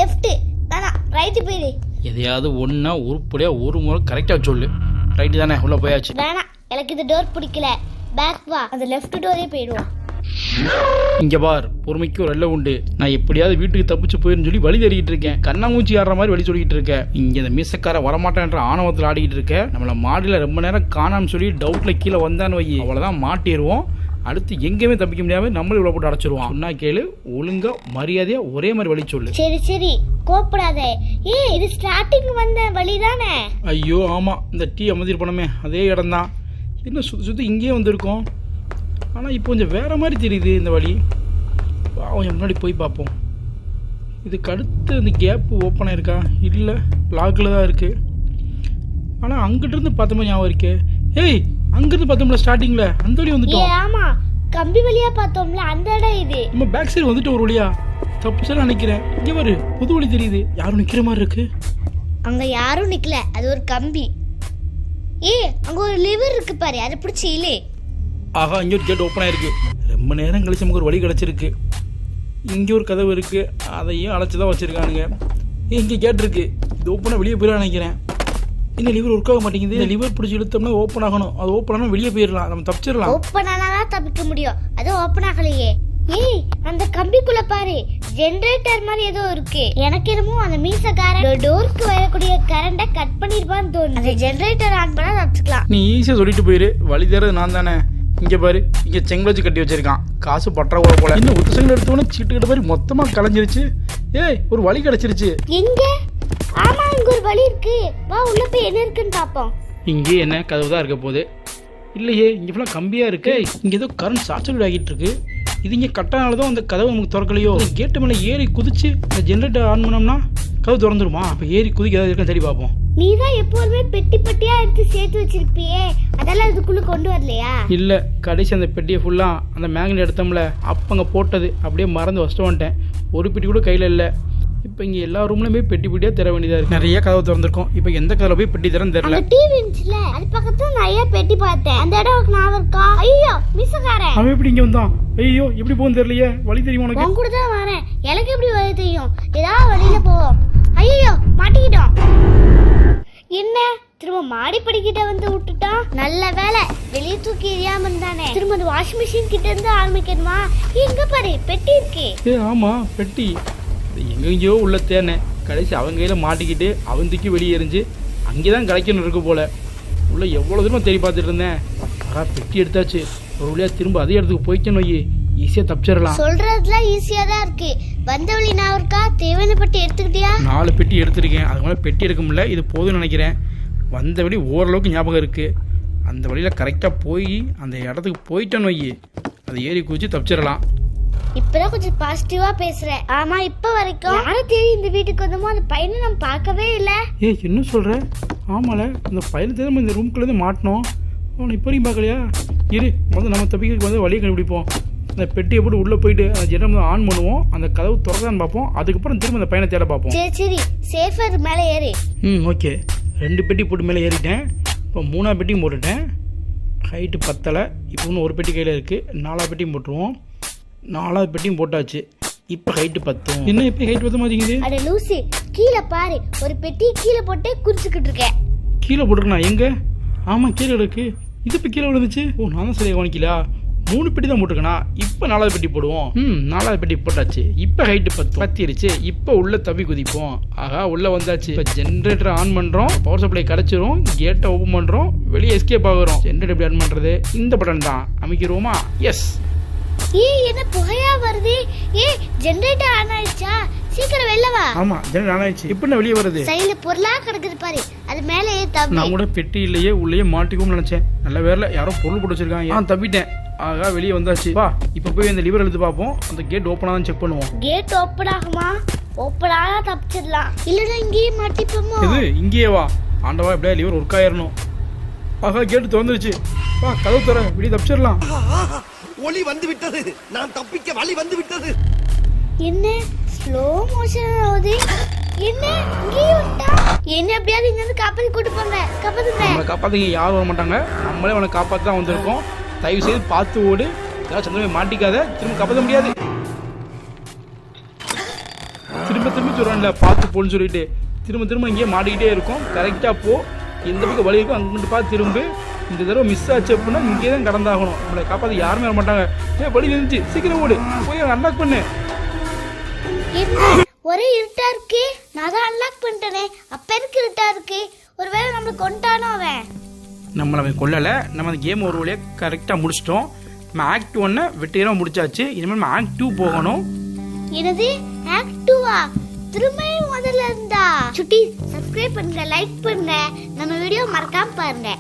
லெஃப்ட். ரைட்டு போயிடு. எதையாவது ஒன்றா உருப்படியாக ஒரு முறை கரெக்டாக சொல்லு. ரைட்டு தானே, உள்ளே போயாச்சு. வேணாம், எனக்கு இந்த டோர் பிடிக்கல. பேக் வா, அந்த லெஃப்ட் டோரே போயிடுவோம். இங்க பார், பொறுமைக்கு ஒரு எல்லை உண்டு. நான் எப்படியாவது வீட்டுக்கு தப்பிச்சு போயிருன்னு சொல்லி வழி தேடிக்கிட்டு இருக்கேன். கண்ணாமூச்சி ஆடுற மாதிரி வழி சொல்லிக்கிட்டு இருக்கேன். இங்க இந்த மீசக்கார வரமாட்டேன்ற ஆணவத்தில் ஆடிக்கிட்டு இருக்கேன். நம்மள மாடியில ரொம்ப நேரம் காணாம சொல்லி டவுட்ல கீழே வந்தான்னு வை, அவ்வளவுதான் மாட்டிடுவோம். அடுத்து எங்கேயுமே தப்பிக்க முடியாம நம்மளும் இவ்வளவு போட்டு அடைச்சிருவோம். சொன்னா கேளு, ஒழுங்கா மரியாதையா ஒரே மாதிரி வழி சொல்லு. சரி சரி, கோப்படாத. இது ஸ்டார்டிங் வந்த வழி தானே? ஐயோ ஆமா, இந்த டீ அமர்ந்திரு போனோமே அதே இடம் தான். என்ன சுத்தி சுத்தி இங்கேயே வந்திருக்கோம். ஆனால் இப்போ கொஞ்சம் வேறு மாதிரி தெரியுது இந்த வழி. கொஞ்சம் முன்னாடி போய் பார்ப்போம். இதுக்கு அடுத்து இந்த கேப்பு ஓப்பன் ஆயிருக்கா? இல்லை, லாக்கில் தான் இருக்குது. ஆனால் அங்கிட்டிருந்து பார்த்தோமா ஞாபகம் இருக்கு. ஏய், அங்கிருந்து பார்த்தோம்ல ஸ்டார்டிங்கில், அந்த வழி வந்துட்டோம். ஆமா, கம்பி வழியா பார்த்தோம்ல அந்த இடம் இது. நம்ம பேக் சைடு வந்துட்டு ஒரு வழியா தப்பிச்சலாம் நினைக்கிறேன். இங்கே வரு, புது வழி தெரியுது. யாரும் நிற்கிற மாதிரி இருக்கு. அங்கே யாரும் நிற்கல, அது ஒரு கம்பி. அங்கே ஒரு லிவர் இருக்கு பாரு, அதை பிடிச்சி இல்லை. ஆஹா, இங்கே ஒரு கேட் ஓப்பன் ஆயிருக்கு. ரொம்ப நேரம் கழிச்சு நமக்கு ஒரு வழி கிடச்சிருக்கு. இங்கே ஒரு கதவு இருக்கு, அதையும் அடைச்சி தான் வச்சிருக்கானுங்க. இங்கே கேட் இருக்கு, இது ஓப்பனாக வெளியே போயிடலாம் நினைக்கிறேன். இன்னும் லிவர் ஒர்க் ஆக மாட்டேங்குது. இந்த லிவர் பிடிச்சி இழுத்தோம்னா ஓப்பன் ஆகணும். அது ஓப்பன் ஆனால் வெளியே போயிடலாம், நம்ம தப்பிச்சிடலாம். ஓப்பன் ஆனாதான் தப்பிக்க முடியும், அது ஓப்பன் ஆகலையே. அந்த கம்பிக்குள்ள பாரு, ஜெனரேட்டர் மாதிரி ஏதோ இருக்கு. எனக்கு என்னமோ அந்த மீசக்காரன் டோருக்கு வரக்கூடிய கரண்ட கட் பண்ணிருப்பான்னு தோணுது. அந்த ஜெனரேட்டர் ஆன் பண்ணா தப்பிச்சுக்கலாம். நீ ஈஸியா சொல்லிட்டு போயிரு, வழி தேர்றது நான் தானே. இங்க பாரு, இங்க செங்கல் வச்சு கட்டி வச்சிருக்கான். காசு பற்றாக்குறை போல. இன்னும் ஒத்த செங்கல் எடுத்தோன்னு சீட்டு கட்ட மாதிரி மொத்தமா கலைஞ்சிருச்சு. ஒரு வழி கிடைச்சிருச்சு. எங்க? ஆமா, இங்க ஒரு வழி இருக்கு. வா, உள்ள போய் என்ன இருக்குன்னு பாப்போம். இங்கே என்ன கதவு தான் இருக்க போகுது? இல்லையே, இங்க ஃபுல்லா கம்பியா இருக்கு. இங்க ஏதோ கரண்ட் சார்ஜ் ஆகிட்டு இருக்கு. இது இங்கே கட்டானாலதான் அந்த கதவை நமக்கு திறக்கலையோ. கேட்டு மேலே ஏறி குதிச்சு இந்த ஜென்ரேட்டர் ஆன் பண்ணோம்னா கதவு திறந்துருமா? அப்போ ஏறி குதிக்க ஏதாவது இருக்குன்னு சரி பார்ப்போம். நீ தான் எப்போதுமே பெட்டி பெட்டியா எடுத்து சேர்த்து வச்சிருப்பியே, அதெல்லாம் இதுக்குள்ள கொண்டு வரலையா? இல்லை, கடைசி அந்த பெட்டியை ஃபுல்லாக அந்த மேக்னெட் எடுத்தோம்ல, அப்போ அங்கே போட்டது அப்படியே மறந்து வச்சுட்டு வந்துட்டேன். ஒரு பெட்டி கூட கையில் இல்லை. இப்போ இங்கே எல்லா ரூம்லையுமே பெட்டி பெட்டியாக திற வேண்டியதாக இருக்குது. நிறைய கதவு திறந்துருக்கும். இப்போ எந்த கதவுல போய் பெட்டி திறன்னு தெரியல. டிவி இருந்துச்சுல, அது பக்கத்துல நிறைய பெட்டி பார்த்தேன். அந்த இடம் நான் இருக்கா? ஐயோ, மிஸ்ஸக்காரன் அவன் எப்படி இங்கே வந்தான்? ஐயோ, எப்படி போகும் தெரியலையே. வழி தெரியும் உனக்கு? உன் கூட தான் வரேன், எனக்கு எப்படி வழி தெரியும்? ஏதாவது வழியில போவோம். ஐயோ, மாட்டிக்கிட்டோம். என்ன திரும்ப மாடி படிக்கிட்ட வந்து விட்டுட்டான். நல்ல வேலை, வெளியே தூக்கி எரியாம இருந்தானே. திரும்ப அந்த வாஷிங் மிஷின் கிட்ட இருந்து ஆரம்பிக்கணுமா? எங்க பாரு, பெட்டி இருக்கு. ஆமா, பெட்டி எங்கெங்கயோ உள்ள தேனை. கடைசி அவங்க கையில மாட்டிக்கிட்டு அவன் தூக்கி வெளியே எரிஞ்சு அங்கேதான் கலைக்கணும் இருக்கு போல. உள்ள எவ்வளவு தூரம் தேடி பார்த்துட்டு இருந்தேன். பெட்டி எடுத்தாச்சு. ஒரு வழியா திரும்ப அதே இடத்துக்கு போய்க்கணும். வை, ஈஸியா தப்பிச்சிடலாம். சொல்றதுலாம் ஈஸியா தான் இருக்கு. வந்த வழி நான் இருக்கா? தேவையான பெட்டி எடுத்துக்கிட்டியா? 4 பெட்டி எடுத்திருக்கேன். அதுக்கு மேலே பெட்டி எடுக்க முடியல. இது போதும்னு நினைக்கிறேன். வந்த வழி ஓரளவுக்கு ஞாபகம் இருக்கு. அந்த வழியில கரெக்டா போய் அந்த இடத்துக்கு போயிட்டேன்னு வை, அதை ஏறி குதிச்சு தப்பிச்சிடலாம். இப்பதான் கொஞ்சம் பாசிட்டிவா பேசுறேன். ஆமா, இப்ப வரைக்கும் யாரும் தேடி இந்த வீட்டுக்கு வந்தோமோ அந்த பையனை நம்ம பார்க்கவே இல்ல. என்ன சொல்ற? ஆமால, அந்த பையனை தேடி இந்த ரூம்குள்ள இருந்து மாட்டணும். அவனை இப்போ வரைக்கும் பார்க்கலையா? இரு, முதல்ல நம்ம தப்பிக்கிறதுக்கு வந்து வழியை கண்டுபிடிப்போம். அந்த பெட்டியை போட்டு உள்ள போயிட்டு அந்த ஜெனரேட்டர் ஆன் பண்ணுவோம். அந்த கதவு திறந்தான்னு பார்ப்போம். அதுக்கப்புறம் திரும்ப அந்த பையனை தேட பார்ப்போம். சரி சரி, சேஃபர் மேல ஏறி. ஓகே, 2 பெட்டி போட்டு மேலே ஏறிட்டேன். இப்போ 3ஆவது பெட்டியும் போட்டுட்டேன். ஹைட்டு பத்தலை. இப்போ இன்னும் ஒரு பெட்டி கையில் இருக்குது. 4ஆவது பெட்டியும் போட்டுருவோம். 4ஆவது பெட்டியும் போட்டாச்சு. இப்போ ஹைட்டு 10. என்ன இப்போ ஹைட் 10 மாட்டேங்குது? அட லூசி, கீழே பாரு, ஒரு பெட்டி கீழே போட்டு குறிச்சுக்கிட்டு இருக்கேன். கீழே போட்டுருக்கா? எங்க? ஆமாம், கீழே இருக்கு. இது இப்போ கீழே விழுந்துச்சு. நான் தான் சரியாக கவனிக்கல. 3 பெட்டி தான் போட்டுருக்கனா. இப்போ 4ஆவது பெட்டி போடுவோம். 4ஆவது பெட்டி போட்டாச்சு. இப்போ ஹைட்டு 10 பத்திருச்சு. இப்போ உள்ள தப்பி குதிப்போம். ஆகா, உள்ள வந்தாச்சு. இப்போ ஜென்ரேட்டர் ஆன் பண்றோம். பவர் சப்ளை கிடைச்சிரும். கேட்டை ஓபன் பண்றோம். வெளியே எஸ்கேப் ஆகுறோம். ஜென்ரேட்டர் எப்படி ஆன் பண்றது? இந்த பட்டன் தான் அமைக்கிறோமா? எஸ். என்ன புகையா வருது? ஜெனரேட்டர் ஆன் ஆயிடுச்சா? சீக்கிரம் வெளில வா. ஆமா, ஜெனரேட்டர் ஆன் ஆயிடுச்சு. இப்போ வெளியே வருது. சைடுல பொருளா கிடக்குது பாரு, அது மேலே தப்பி. நான் கூட பெட்டி இல்லையே, உள்ளேயே மாட்டிக்கும்னு நினைச்சேன். நல்ல வேலை யாரோ பொருள் போட்டு வச்சிருக்காங்க. தப்பிட்டேன். ஆகா, வெளியே வந்தாச்சு. வா, இப்போ போய் அந்த லிவர் எடுத்து பார்ப்போம். அந்த கேட் ஓப்பன் ஆகுதான்னு செக் பண்ணுவோம். கேட் ஓப்பன் ஆகுமா? ஓப்பன் ஆனா தப்பிச்சிடலாம். இல்லனா இங்கேயே மாட்டிப்போமோ? இது இங்கேயே வா. ஆண்டவா, எப்படியா லிவர் ஒர்க் ஆயிரணும். ஆகா, கேட்டு திறந்துருச்சு. வா, கதவு தர, வெளியே தப்பிச்சிடலாம். ஒளி வந்து விட்டது. நான் தப்பிக்க வழி வந்து விட்டது. என்ன ஸ்லோ மோஷன் ஆகுது? என்ன இங்கே வந்தா? என்ன அப்படியே இங்க இருந்து காப்பாத்தி கூட்டி போங்க. காப்பாத்துங்க. நம்மளை காப்பாத்துங்க யாரும் வர மாட்டாங்க. நம்மளே அவனை காப்பாற்ற தான் வந்திருக்கோம். தயவு செய்து பார்த்து ஓடு. ஏதாவது சந்தமே மாட்டிக்காத. திரும்ப காப்பாற்ற முடியாது. திரும்ப திரும்ப சொல்றான்ல பார்த்து போன்னு சொல்லிட்டு. திரும்ப திரும்ப இங்கேயே மாட்டிக்கிட்டே இருக்கும். கரெக்டாக போ, எந்த பக்கம் வழி இருக்கும் அங்கிட்டு பார்த்து திரும்ப. இந்த தடவை மிஸ் ஆச்சு அப்படின்னா இங்கே தான் கடந்தாகணும். நம்மளை காப்பாற்ற யாருமே வர மாட்டாங்க. வழி இருந்துச்சு, சீக்கிரம் ஓடு, போய் அன்லாக் பண்ணு. ஒரே இருட்டா இருக்கு. நான் தான் அன்லாக் பண்ணிட்டேனே, அப்ப இருக்கு இருட்டா இருக்கு. ஒருவேளை நம்மளை கொண்டானோ அவன். நம்மளை அவன் கொல்லலை. நம்ம அந்த கேம் ஒரு வழியாக கரெக்டாக முடிச்சிட்டோம். நம்ம ஆக்ட் 1 வெற்றிகரமாக முடிச்சாச்சு. இனிமேல் நம்ம ஆக்ட் 2 போகணும். என்னது ஆக்ட் 2வா? திரும்பியும் முதல்ல இருந்தா? சுட்டி சப்ஸ்கிரைப் பண்ணுங்க, லைக் பண்ணுங்க, நம்ம வீடியோ மறக்காம பாருங்க.